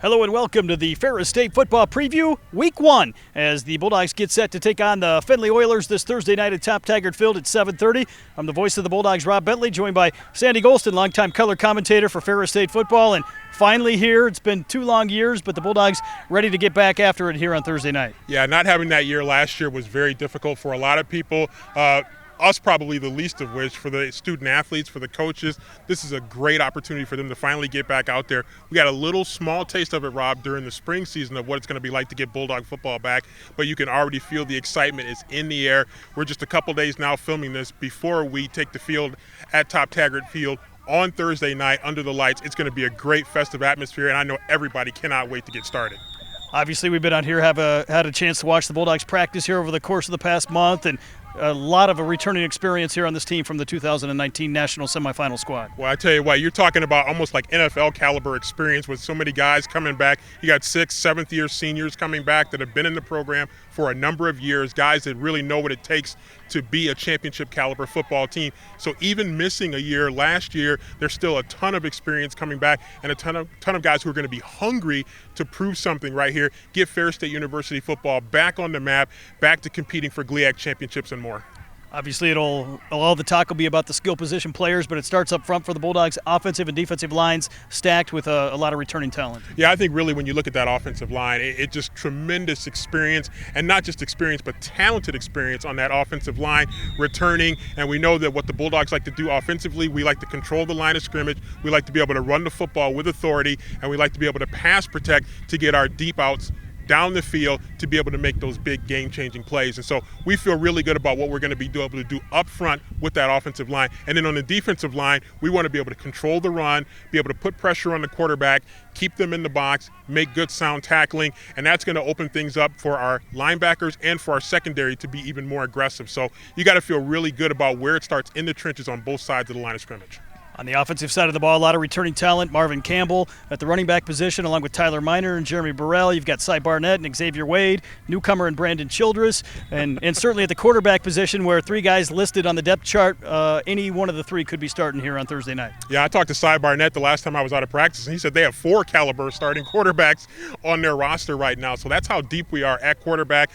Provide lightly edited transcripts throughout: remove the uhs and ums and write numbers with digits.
Hello and welcome to the Ferris State Football Preview, Week 1, as the Bulldogs get set to take on the Findlay Oilers this Thursday night at Top Taggart Field at 7:30. I'm the voice of the Bulldogs, Rob Bentley, joined by Sandy Golston, longtime color commentator for Ferris State Football, and finally here. It's been 2 long years, but the Bulldogs ready to get back after it here on Thursday night. Yeah, not having that year last year was very difficult for a lot of people. Us probably the least of which. For the student athletes, for the coaches, this is a great opportunity for them to finally get back out there. We got a little small taste of it, Rob, during the spring season of what it's going to be like to get Bulldog football back, but you can already feel the excitement is in the air. We're just a couple days now filming this before we take the field at Top Taggart Field on Thursday night under the lights. It's going to be a great festive atmosphere, and I know everybody cannot wait to get started. Obviously, we've been out here, had a chance to watch the Bulldogs practice here over the course of the past month, and a lot of a returning experience here on this team from the 2019 National Semifinal squad. Well, I tell you what, you're talking about almost like NFL caliber experience with so many guys coming back. You got 6th, 7th year seniors coming back that have been in the program for a number of years, guys that really know what it takes to be a championship caliber football team. So even missing a year last year, there's still a ton of experience coming back and a ton of guys who are going to be hungry to prove something right here, get Ferris State University football back on the map, back to competing for GLIAC championships and more. Obviously, all the talk will be about the skill position players, but it starts up front for the Bulldogs, offensive and defensive lines stacked with a lot of returning talent. Yeah, I think really when you look at that offensive line, it just tremendous experience, and not just experience, but talented experience on that offensive line returning. And we know that what the Bulldogs like to do offensively, we like to control the line of scrimmage, we like to be able to run the football with authority, and we like to be able to pass protect to get our deep outs down the field to be able to make those big game-changing plays. And so we feel really good about what we're going to be able to do up front with that offensive line. And then on the defensive line, we want to be able to control the run, be able to put pressure on the quarterback, keep them in the box, make good sound tackling, and that's going to open things up for our linebackers and for our secondary to be even more aggressive. So you got to feel really good about where it starts in the trenches on both sides of the line of scrimmage. On the offensive side of the ball, a lot of returning talent. Marvin Campbell at the running back position, along with Tyler Miner and Jeremy Burrell. You've got Cy Barnett and Xavier Wade, newcomer and Brandon Childress, and certainly at the quarterback position where 3 guys listed on the depth chart, any one of the 3 could be starting here on Thursday night. Yeah, I talked to Cy Barnett the last time I was out of practice, and he said they have 4 caliber starting quarterbacks on their roster right now. So that's how deep we are at quarterback.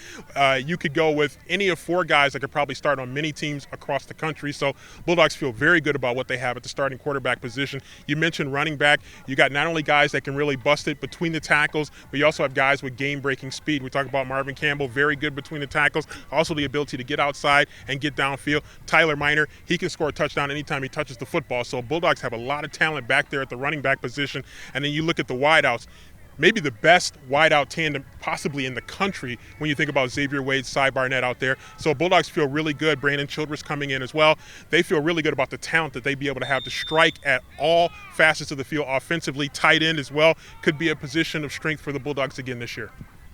You could go with any of 4 guys that could probably start on many teams across the country. So Bulldogs feel very good about what they have at the starting quarterback position. You mentioned running back. You got not only guys that can really bust it between the tackles, but you also have guys with game-breaking speed. We talk about Marvin Campbell, very good between the tackles. Also the ability to get outside and get downfield. Tyler Miner, he can score a touchdown anytime he touches the football. So Bulldogs have a lot of talent back there at the running back position. And then you look at the wideouts. Maybe the best wideout tandem possibly in the country when you think about Xavier Wade, Cy Barnett out there. So Bulldogs feel really good. Brandon Childress coming in as well. They feel really good about the talent that they be able to have to strike at all facets of the field offensively. Tight end as well could be a position of strength for the Bulldogs again this year.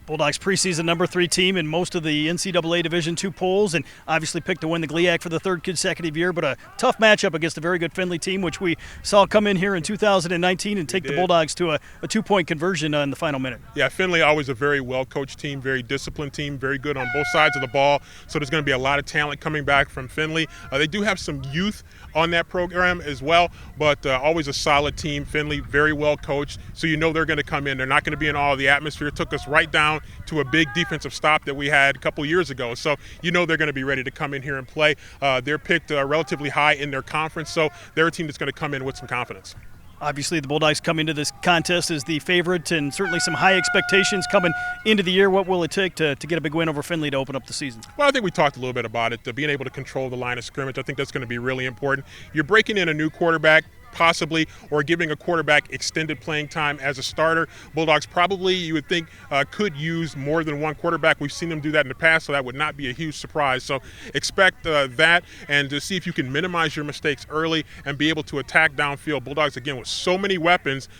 Bulldogs preseason number 3 team in most of the NCAA Division II polls, and obviously picked to win the GLIAC for the 3rd consecutive year, but a tough matchup against a very good Findlay team, which we saw come in here in 2019 and take the Bulldogs to a 2-point conversion in the final minute. Yeah, Findlay always a very well-coached team, very disciplined team, very good on both sides of the ball, so there's going to be a lot of talent coming back from Findlay. They do have some youth on that program as well, but always a solid team. Findlay, very well coached, so you know they're going to come in. They're not going to be in all of the atmosphere. It took us right down to a big defensive stop that we had a couple years ago. So you know they're going to be ready to come in here and play. They're picked relatively high in their conference, so they're a team that's going to come in with some confidence. Obviously, the Bulldogs come into this contest as the favorite, and certainly some high expectations coming into the year. What will it take to get a big win over Findlay to open up the season? Well, I think we talked a little bit about it. Being able to control the line of scrimmage, I think that's going to be really important. You're breaking in a new quarterback, possibly, or giving a quarterback extended playing time as a starter. Bulldogs probably, you would think, could use more than one quarterback. We've seen them do that in the past, so that would not be a huge surprise. So expect that, and to see if you can minimize your mistakes early and be able to attack downfield. Bulldogs, again, with so many weapons,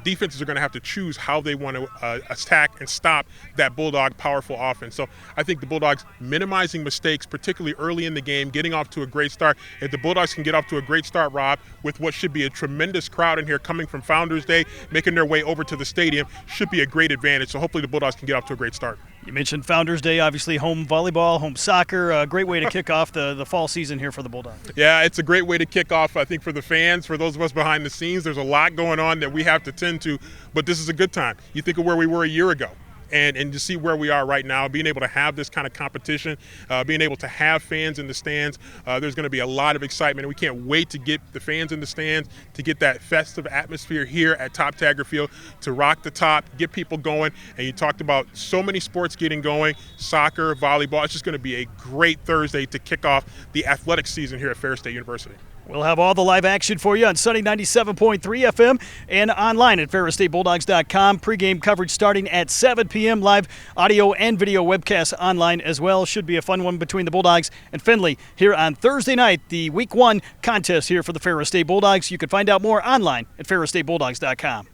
defenses are going to have to choose how they want to attack and stop that Bulldog powerful offense. So I think the Bulldogs minimizing mistakes, particularly early in the game, getting off to a great start. If the Bulldogs can get off to a great start, Rob, with what should be a tremendous crowd in here coming from Founders Day, making their way over to the stadium, should be a great advantage. So hopefully the Bulldogs can get off to a great start. You mentioned Founders Day, obviously home volleyball, home soccer, a great way to kick off the fall season here for the Bulldogs. Yeah, it's a great way to kick off, I think, for the fans, for those of us behind the scenes. There's a lot going on that we have to tend to, but this is a good time. You think of where we were a year ago. And to see where we are right now, being able to have this kind of competition, being able to have fans in the stands, there's going to be a lot of excitement. And we can't wait to get the fans in the stands, to get that festive atmosphere here at Top Taggart Field, to rock the top, get people going. And you talked about so many sports getting going, soccer, volleyball. It's just going to be a great Thursday to kick off the athletic season here at Ferris State University. We'll have all the live action for you on Sunny 97.3 FM and online at FerrisStateBulldogs.com. Pre-game coverage starting at 7 p.m. Live audio and video webcasts online as well. Should be a fun one between the Bulldogs and Findlay here on Thursday night, the Week 1 contest here for the Ferris State Bulldogs. You can find out more online at FerrisStateBulldogs.com.